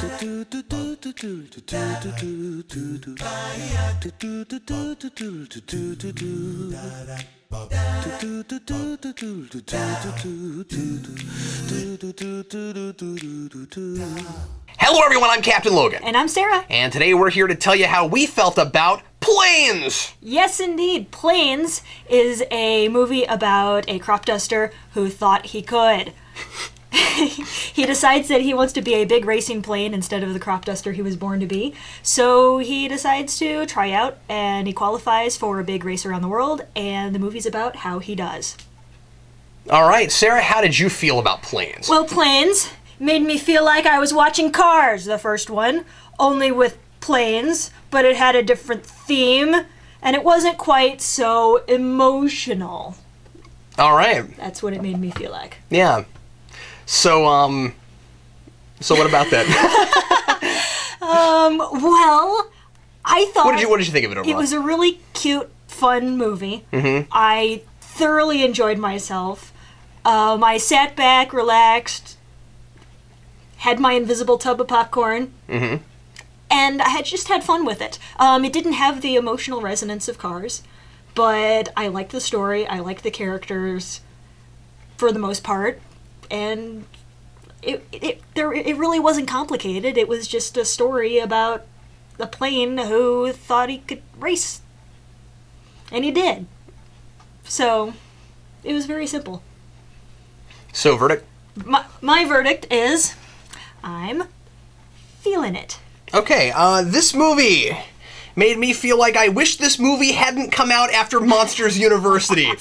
Hello everyone, I'm Captain Logan. And I'm Sarah. And today we're here to tell you how we felt about Planes! Yes, indeed. Planes is a movie about a crop duster who thought he could. He decides that he wants to be a big racing plane instead of the crop duster he was born to be. So he decides to try out, and he qualifies for a big race around the world, and the movie's about how he does. Alright, Sarah, how did you feel about Planes? Well, Planes made me feel like I was watching Cars, the first one, only with planes, but it had a different theme, and it wasn't quite so emotional. Alright. That's what it made me feel like. Yeah. So what about that? Well, I thought... What did you think of it overall? It was a really cute, fun movie. Mm-hmm. I thoroughly enjoyed myself. I sat back, relaxed, had my invisible tub of popcorn, mm-hmm. and I just had fun with it. It didn't have the emotional resonance of Cars, but I liked the story, I liked the characters, for the most part, and it really wasn't complicated. It was just a story about a plane who thought he could race. And he did. So, it was very simple. So, verdict? My verdict is, I'm feeling it. Okay, this movie made me feel like I wish this movie hadn't come out after Monsters University.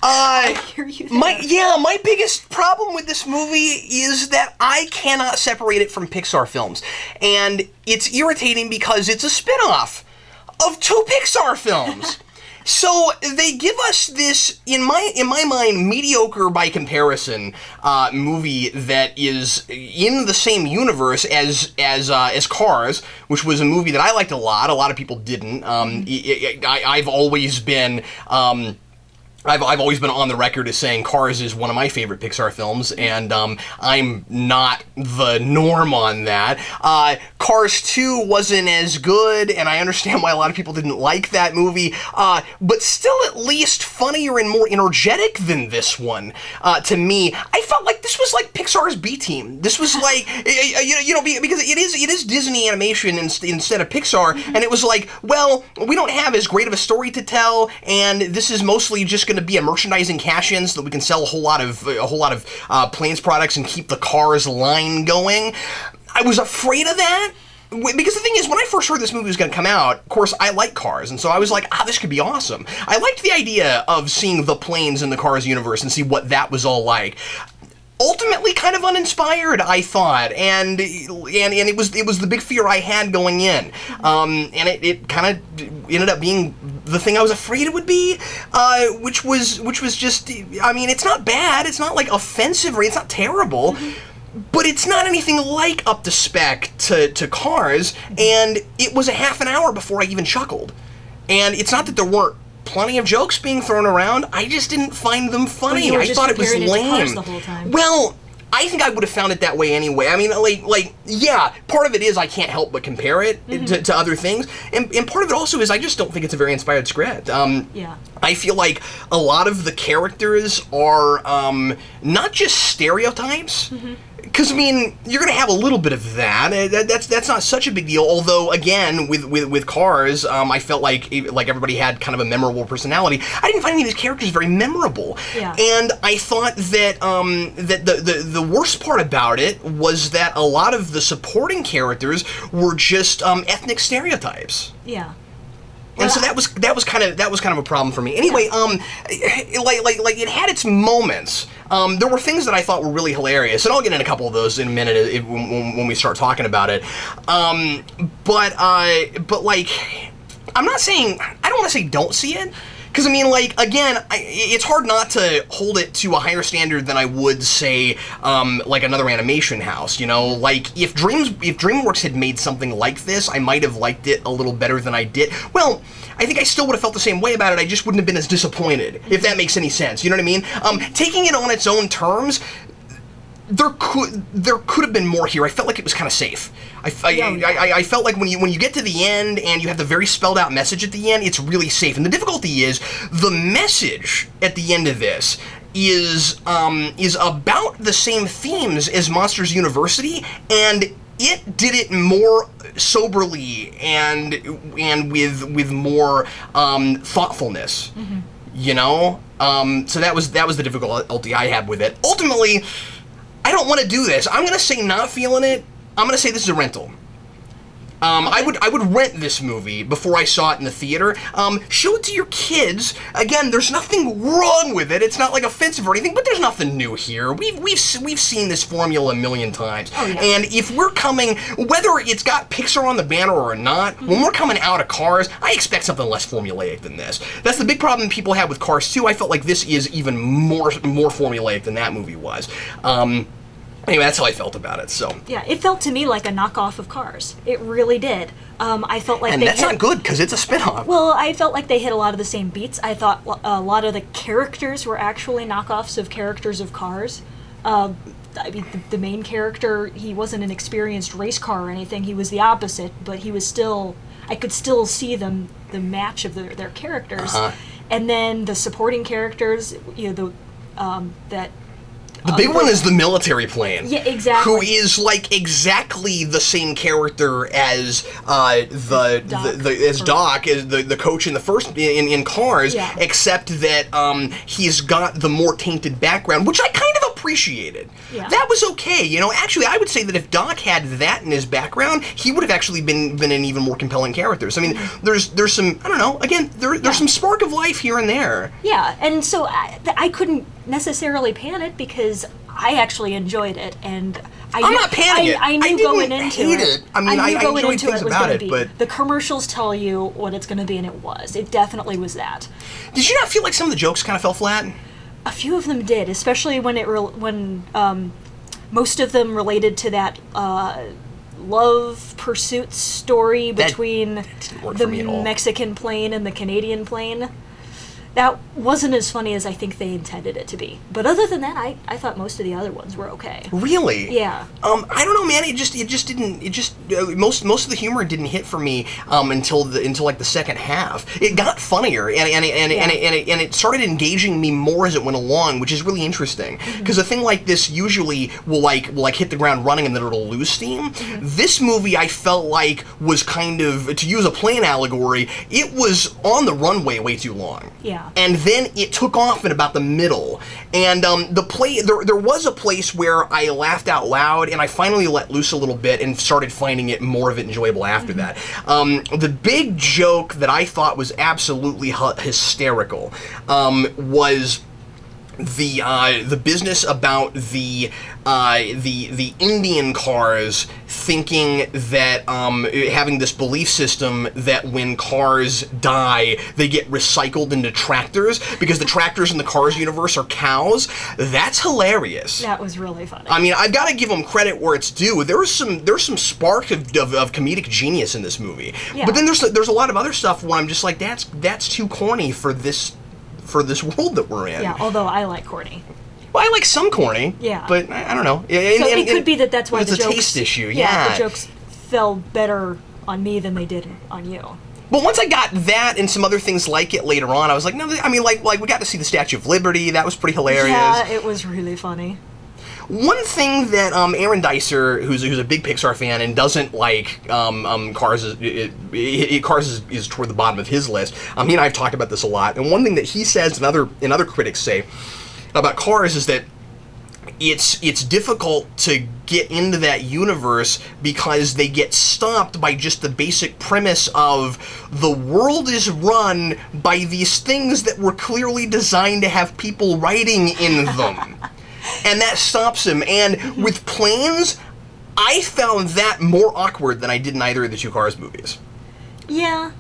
I hear you there. My biggest problem with this movie is that I cannot separate it from Pixar films. And it's irritating because it's a spin-off of two Pixar films. So they give us this, in my mind, mediocre by comparison movie that is in the same universe as Cars, which was a movie that I liked a lot. A lot of people didn't. I've always been. I've always been on the record as saying Cars is one of my favorite Pixar films, and I'm not the norm on that. Cars 2 wasn't as good, and I understand why a lot of people didn't like that movie, but still at least funnier and more energetic than this one. To me, I felt like this was like Pixar's B-team. This was like, because it is Disney animation instead of Pixar, and it was like, well, we don't have as great of a story to tell, and this is mostly just going to be a merchandising cash-in so that we can sell a whole lot of Planes products and keep the Cars line going. I was afraid of that. Because the thing is, when I first heard this movie was going to come out, of course, I like Cars, and so I was like, this could be awesome. I liked the idea of seeing the planes in the Cars universe and see what that was all like. Ultimately kind of uninspired, I thought, and it was the big fear I had going in, and it kind of ended up being the thing I was afraid it would be, which was just, I mean, it's not bad, it's not like offensive or it's not terrible, but it's not anything like up to spec to Cars, and it was a half an hour before I even chuckled, and it's not that there weren't plenty of jokes being thrown around. I just didn't find them funny. I thought it was lame. The whole time. Well, I think I would have found it that way anyway. I mean, yeah, part of it is I can't help but compare it to other things, and part of it also is I just don't think it's a very inspired script. Yeah. I feel like a lot of the characters are not just stereotypes. Because, I mean, you're going to have a little bit of that. That's not such a big deal. Although, again, with Cars, I felt like everybody had kind of a memorable personality. I didn't find any of these characters very memorable. Yeah. And I thought that that the worst part about it was that a lot of the supporting characters were just ethnic stereotypes. Yeah. And so that was kind of a problem for me. Anyway, it had its moments. There were things that I thought were really hilarious, and I'll get in a couple of those in a minute when we start talking about it. But like, I'm not saying, I don't want to say don't see it. Because, I mean, like, again, it's hard not to hold it to a higher standard than I would, say, like another animation house, you know? Like, if DreamWorks had made something like this, I might have liked it a little better than I did. Well, I think I still would have felt the same way about it, I just wouldn't have been as disappointed, if that makes any sense, you know what I mean? Taking it on its own terms, there could have been more here. I felt like it was kind of safe. I felt like when you get to the end and you have the very spelled out message at the end, it's really safe. And the difficulty is the message at the end of this is about the same themes as Monsters University, and it did it more soberly and with more thoughtfulness. Mm-hmm. You know, so that was the difficulty I had with it. Ultimately, I don't want to do this. I'm gonna say not feeling it. I'm gonna say this is a rental. I would rent this movie before I saw it in the theater. Show it to your kids. Again, there's nothing wrong with it. It's not like offensive or anything, but there's nothing new here. We've seen this formula a million times. Oh, yeah. And if we're coming, whether it's got Pixar on the banner or not, mm-hmm. when we're coming out of Cars, I expect something less formulaic than this. That's the big problem people have with Cars 2. I felt like this is even more formulaic than that movie was. Anyway, that's how I felt about it. So yeah, it felt to me like a knockoff of Cars. It really did. I felt like that's not good because it's a spin-off. Well, I felt like they hit a lot of the same beats. I thought a lot of the characters were actually knockoffs of characters of Cars. I mean, the main character, he wasn't an experienced race car or anything. He was the opposite, but he was still. I could still see the match of their characters, and then the supporting characters. You know, that. The big one is the military plane. Yeah, exactly. Who is like exactly the same character as Doc, the coach in the first in Cars, yeah. Except that he's got the more tainted background, which I kind of appreciated. Yeah. That was okay. You know, actually, I would say that if Doc had that in his background, he would have actually been an even more compelling character. So I mean, there's some, I don't know. Again, there's some spark of life here and there. Yeah, and so I couldn't necessarily pan it because I actually enjoyed it, and I'm not panning it. I knew going into it. I mean, I enjoyed things about it, but the commercials tell you what it's going to be, and it was. It definitely was that. Did you not feel like some of the jokes kind of fell flat? A few of them did, especially when most of them related to that love pursuit story between the Mexican plane and the Canadian plane. That wasn't as funny as I think they intended it to be. But other than that, I thought most of the other ones were okay. Really? Yeah. I don't know, man. Most of the humor didn't hit for me until like the second half. It got funnier and it started engaging me more as it went along, which is really interesting. Because a thing like this usually will hit the ground running and then it'll lose steam. Mm-hmm. This movie I felt like was kind of, to use a plane allegory, it was on the runway way too long. Yeah. And then it took off in about the middle. And there was a place where I laughed out loud, and I finally let loose a little bit and started finding it more of it enjoyable after that. The big joke that I thought was absolutely hysterical was the business about the Indian cars thinking that having this belief system that when cars die they get recycled into tractors because the tractors in the Cars universe are cows. That's hilarious. That was really funny. I mean, I've got to give them credit where it's due. There's some spark of comedic genius in this movie. Yeah. But then there's a lot of other stuff where I'm just like, that's too corny for this world that we're in. Yeah, although I like corny. Well, I like some corny. Yeah. But I don't know. So it could be that's why it's the a jokes... taste issue, yeah. The jokes fell better on me than they did on you. But once I got that and some other things like it later on, I was like, no, I mean, like we got to see the Statue of Liberty. That was pretty hilarious. Yeah, it was really funny. One thing that Aaron Dicer, who's a big Pixar fan and doesn't like Cars, Cars is toward the bottom of his list. He and I have talked about this a lot, and one thing that he says and other critics say about Cars is that it's difficult to get into that universe because they get stopped by just the basic premise of the world is run by these things that were clearly designed to have people riding in them. And that stops him. And with planes, I found that more awkward than I did in either of the two Cars movies. Yeah.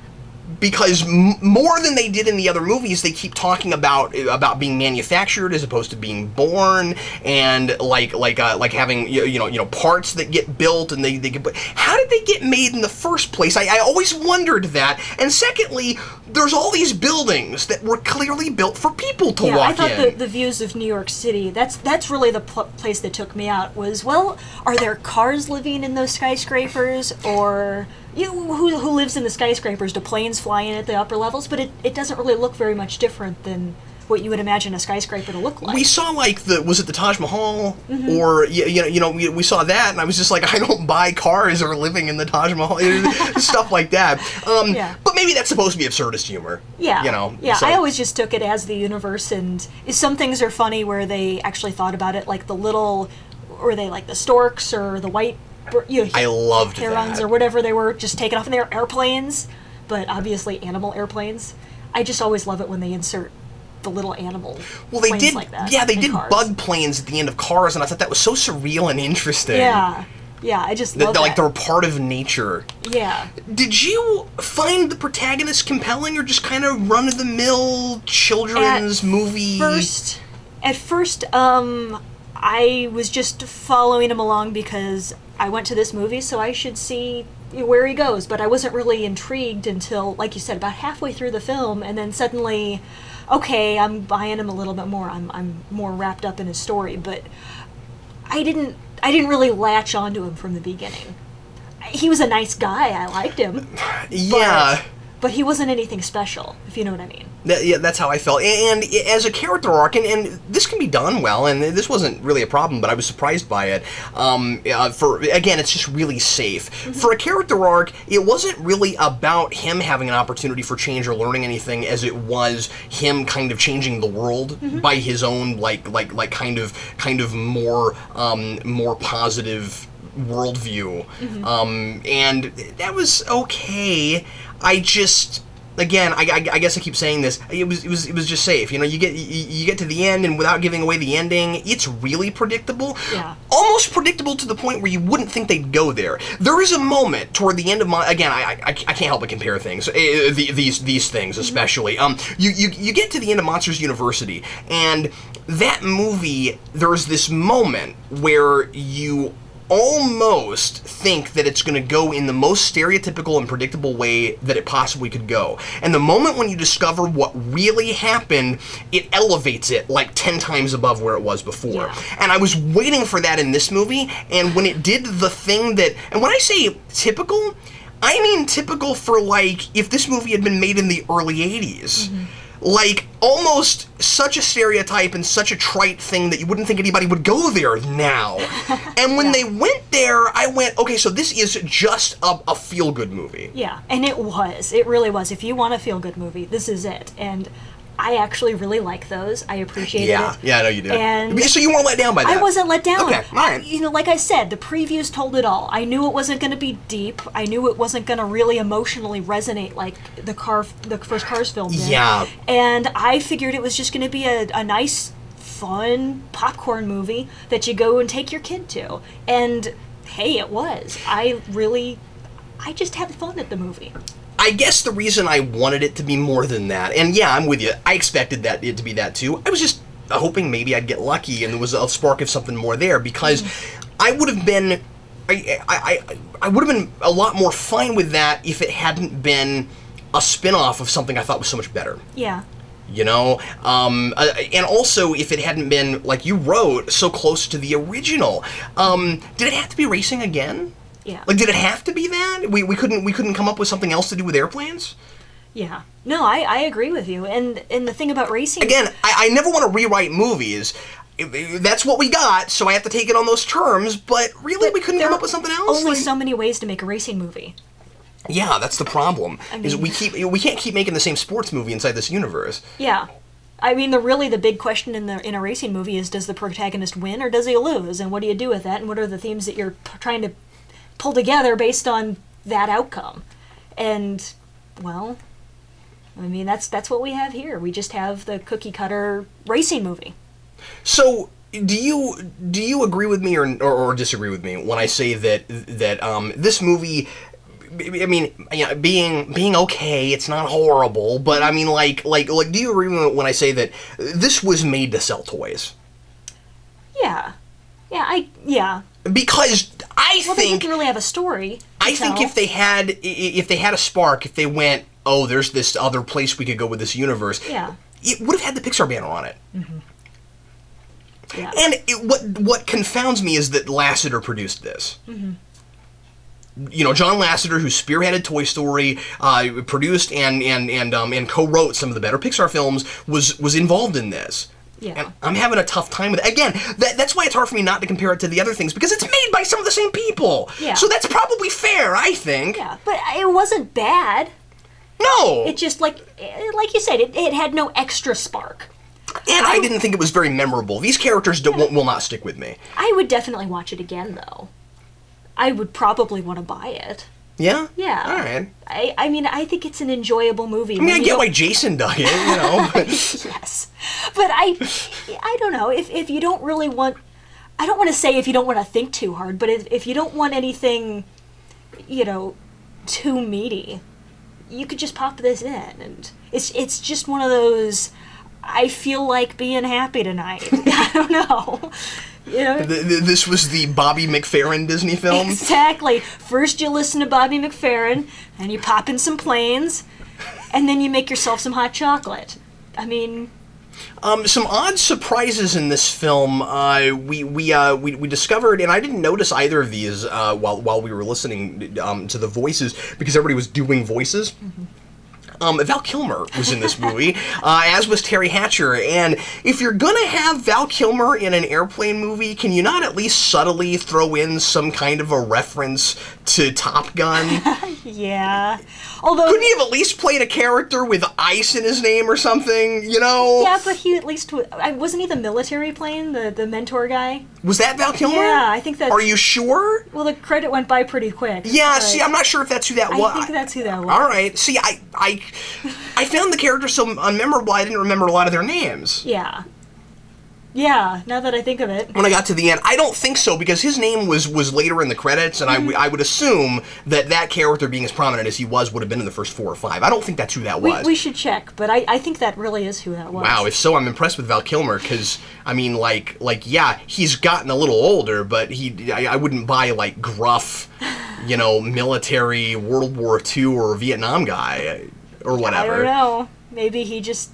because more than they did in the other movies, they keep talking about being manufactured as opposed to being born, and like having parts that get built, and they get. How did they get made in the first place? I always wondered that. And secondly, there's all these buildings that were clearly built for people to walk in. I thought the views of New York City, that's really the place that took me out, was, well, are there cars living in those skyscrapers, or who lives in the skyscrapers? Do planes fly in at the upper levels? But it doesn't really look very much different than what you would imagine a skyscraper to look like. We saw was it the Taj Mahal, or we saw that, and I was just like, I don't buy cars or living in the Taj Mahal, stuff like that. But maybe that's supposed to be absurdist humor. Yeah, So. I always just took it as the universe, and some things are funny where they actually thought about it, like the storks or the white. I loved herons that. or whatever they were, just taken off in their airplanes, but obviously animal airplanes. I just always love it when they insert the little animal planes like that. Yeah, they did cars. bug planes at the end of Cars, and I thought that was so surreal and interesting. Yeah, I just love that. Like they're part of nature. Yeah. Did you find the protagonist compelling, or just kind of run-of-the-mill children's movie? At first, I was just following him along because I went to this movie, so I should see where he goes. But I wasn't really intrigued until, like you said, about halfway through the film, and then suddenly, okay, I'm buying him a little bit more. I'm more wrapped up in his story, but I didn't really latch onto him from the beginning. He was a nice guy. I liked him. Yeah. But he wasn't anything special, if you know what I mean. Yeah, that's how I felt. And as a character arc, and this can be done well, and this wasn't really a problem, but I was surprised by it. Again, it's just really safe. For a character arc, it wasn't really about him having an opportunity for change or learning anything, as it was him kind of changing the world by his own kind of more positive worldview. And that was okay. I just, again, I guess I keep saying this. It was just safe. You get to the end, and without giving away the ending, it's really predictable. Yeah. Almost predictable to the point where you wouldn't think they'd go there. There is a moment toward the end of again, I can't help but compare things. These things especially. You get to the end of Monsters University, and that movie, there's this moment where you almost think that it's going to go in the most stereotypical and predictable way that it possibly could go. And the moment when you discover what really happened, it elevates it like 10 times above where it was before. Yeah. And I was waiting for that in this movie, and when it did the thing that... And when I say typical, I mean typical for, like, if this movie had been made in the early 80s. Like, almost such a stereotype and such a trite thing that you wouldn't think anybody would go there now. And when they went there, I went, okay, so this is just a feel-good movie. Yeah, and it was. It really was. If you want a feel-good movie, this is it. And I actually really like those. I appreciated it. Yeah, I know you do. And so you weren't let down by that? I wasn't let down. Okay, all right. Like I said, the previews told it all. I knew it wasn't going to be deep. I knew it wasn't going to really emotionally resonate like the first Cars film did. Yeah. And I figured it was just going to be a nice, fun popcorn movie that you go and take your kid to. And hey, it was. I just had fun at the movie. I guess the reason I wanted it to be more than that, and yeah, I'm with you, I expected it to be that too. I was just hoping maybe I'd get lucky and there was a spark of something more there, because I would have been, I would have been a lot more fine with that if it hadn't been a spin-off of something I thought was so much better. Yeah. And also if it hadn't been, like you wrote, so close to the original. Did it have to be racing again? Yeah. Like, did it have to be that? We couldn't come up with something else to do with airplanes? Yeah. No, I agree with you. And the thing about racing... Again, I never want to rewrite movies. That's what we got, so I have to take it on those terms, but really we couldn't come up with something else? Only so many ways to make a racing movie. Yeah, that's the problem. Is we can't keep making the same sports movie inside this universe. Yeah. I mean, the big question in a racing movie is, does the protagonist win or does he lose? And what do you do with that? And what are the themes that you're trying to pull together based on that outcome? And, well, I mean, that's what we have here. We just have the cookie cutter racing movie. So, do you agree with me or disagree with me when I say that this movie I mean, being okay, it's not horrible, but I mean, do you agree when I say that this was made to sell toys? Yeah. Yeah. Because I Well, think they didn't really have a story. I think if they had a spark, if they went, oh, there's this other place we could go with this universe, Yeah. it would have had the Pixar banner on it. Mm-hmm. Yeah. And what confounds me is that Lasseter produced this. Mm-hmm. You know, John Lasseter, who spearheaded Toy Story, produced and co-wrote some of the better Pixar films, was involved in this. Yeah. And I'm having a tough time with it. Again, that's why it's hard for me not to compare it to the other things, because it's made by some of the same people. Yeah. So that's probably fair, I think. Yeah, but it wasn't bad. No. It just, like you said, it had no extra spark. And I didn't think it was very memorable. These characters will not stick with me. I would definitely watch it again, though. I would probably want to buy it. Yeah? Yeah. All right. I mean, I think it's an enjoyable movie. I mean, I get why Jason dug it, you know. But Yes. But I don't know, if you don't really want... I don't want to say if you don't want to think too hard, but if you don't want anything, you know, too meaty, you could just pop this in. And it's just one of those... I feel like being happy tonight. I don't know. You know? This was the Bobby McFerrin Disney film? Exactly. First you listen to Bobby McFerrin, and you pop in some planes, and then you make yourself some hot chocolate. I mean... some odd surprises in this film. We discovered, and I didn't notice either of these while we were listening to the voices, because everybody was doing voices. Mm-hmm. Val Kilmer was in this movie, as was Terry Hatcher. And if you're gonna have Val Kilmer in an airplane movie, can you not at least subtly throw in some kind of a reference to Top Gun? Yeah. Although... Couldn't he have at least played a character with ice in his name or something, you know? Yeah, but he at least... Wasn't he the military plane, the mentor guy? Was that Val Kilmer? Yeah, I think that's... Are you sure? Well, the credit went by pretty quick. Yeah, see, I'm not sure if that's who that was. I think that's who that was. All right. See, I found the characters so unmemorable, I didn't remember a lot of their names. Yeah. Yeah, now that I think of it. When I got to the end, I don't think so, because his name was later in the credits, and I would assume that character, being as prominent as he was, would have been in the first 4 or 5. I don't think that's who that was. We should check, but I think that really is who that was. Wow, if so, I'm impressed with Val Kilmer, because, I mean, yeah, he's gotten a little older, but I wouldn't buy, gruff, you know, military World War II or Vietnam guy, or whatever. I don't know. Maybe he just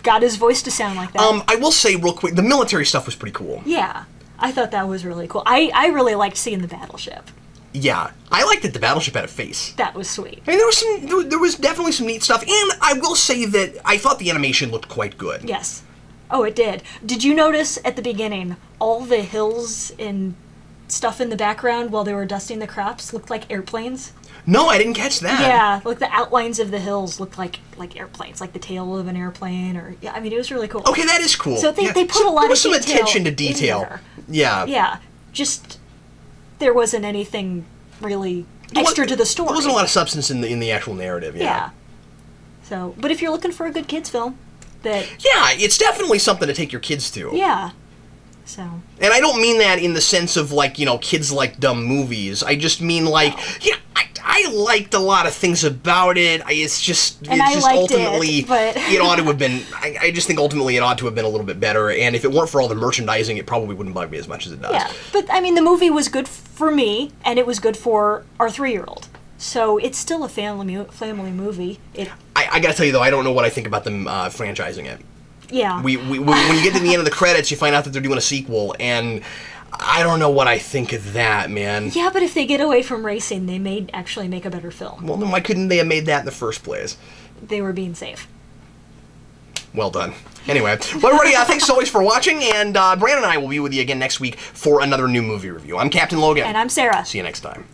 got his voice to sound like that. I will say real quick, the military stuff was pretty cool. Yeah, I thought that was really cool. I really liked seeing the battleship. Yeah, I liked that the battleship had a face. That was sweet. I mean, there was definitely some neat stuff, and I will say that I thought the animation looked quite good. Yes. Oh, it did. Did you notice at the beginning, all the hills and stuff in the background while they were dusting the crops looked like airplanes? No, I didn't catch that. Yeah, like the outlines of the hills looked like airplanes, like the tail of an airplane, or yeah. I mean, it was really cool. Okay, that is cool. So they put a lot there was of some detail attention to detail. in there. Yeah. Yeah, just there wasn't anything really extra to the story. There wasn't a lot of substance in the actual narrative. Yeah. So, but if you're looking for a good kids film, yeah, it's definitely something to take your kids to. Yeah. So. And I don't mean that in the sense of kids like dumb movies. I just mean I liked a lot of things about it. It's just ultimately but it ought to have been. I just think ultimately it ought to have been a little bit better. And if it weren't for all the merchandising, it probably wouldn't bug me as much as it does. Yeah, but I mean the movie was good for me, and it was good for our 3-year-old. So it's still a family movie. I gotta tell you though, I don't know what I think about them franchising it. Yeah. When you get to the end of the credits, you find out that they're doing a sequel, and I don't know what I think of that, man. Yeah, but if they get away from racing, they may actually make a better film. Well, then why couldn't they have made that in the first place? They were being safe. Well done. Anyway, well, everybody, thanks as always for watching, and Brandon and I will be with you again next week for another new movie review. I'm Captain Logan. And I'm Sarah. See you next time.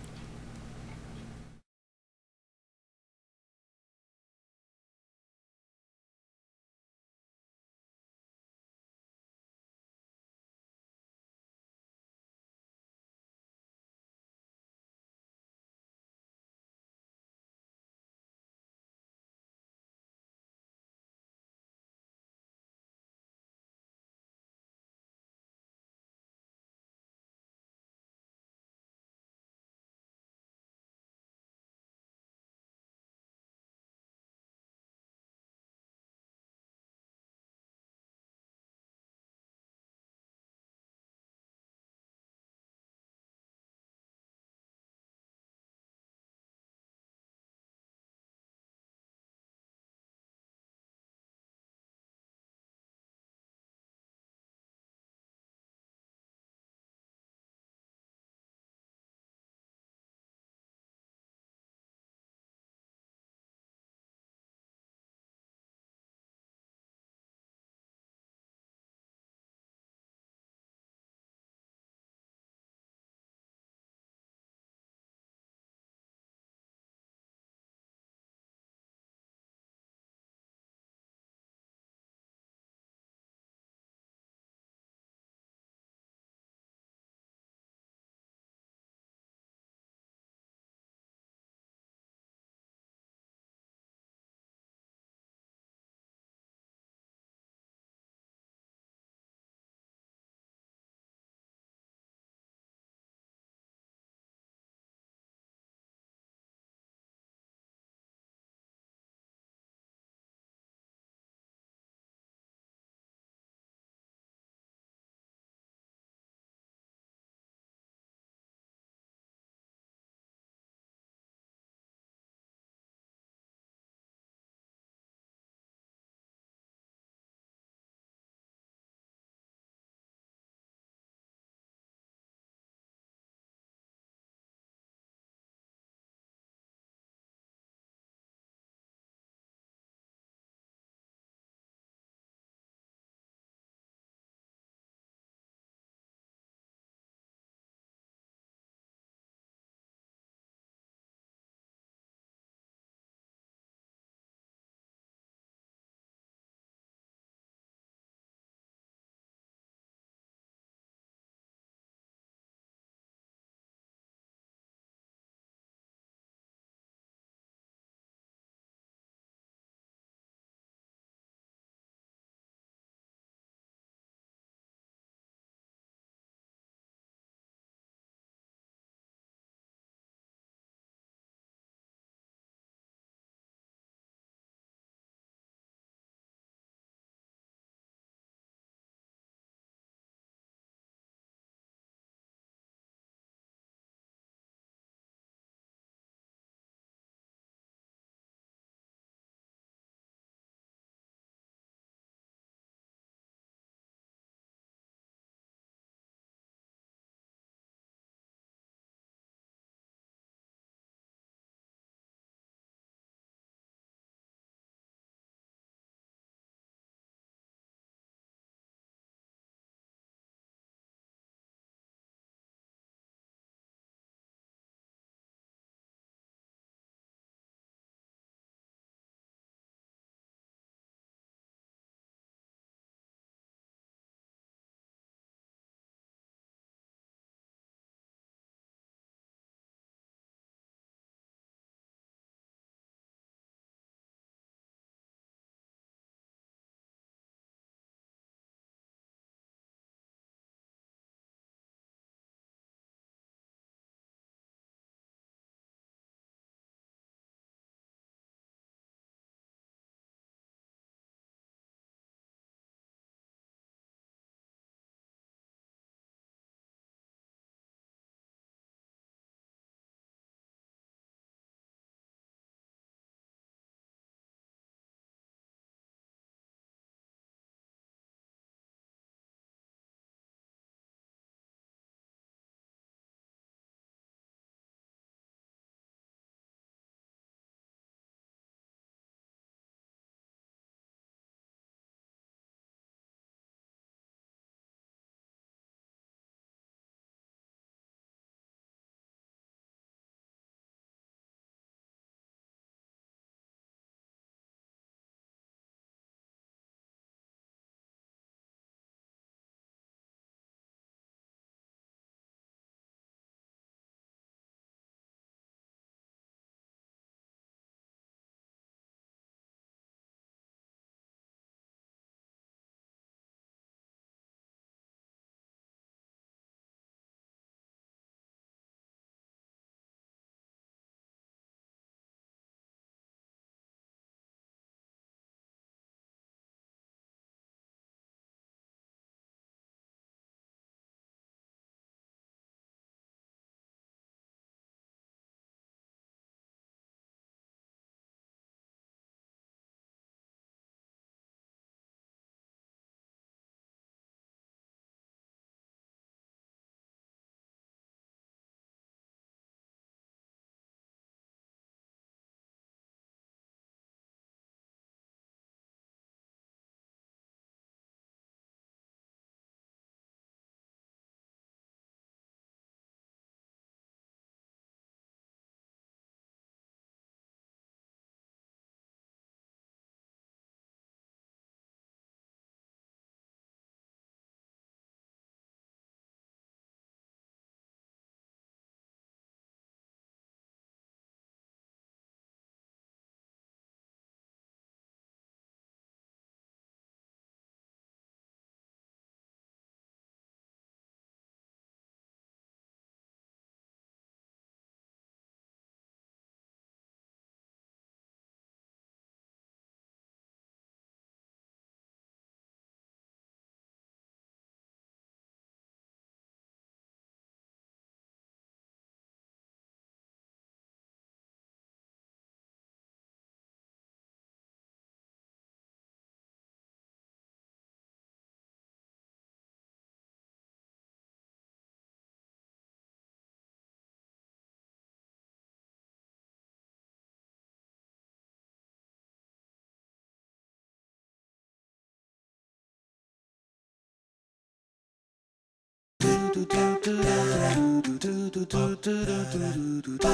do do do do do do do do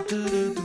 do do do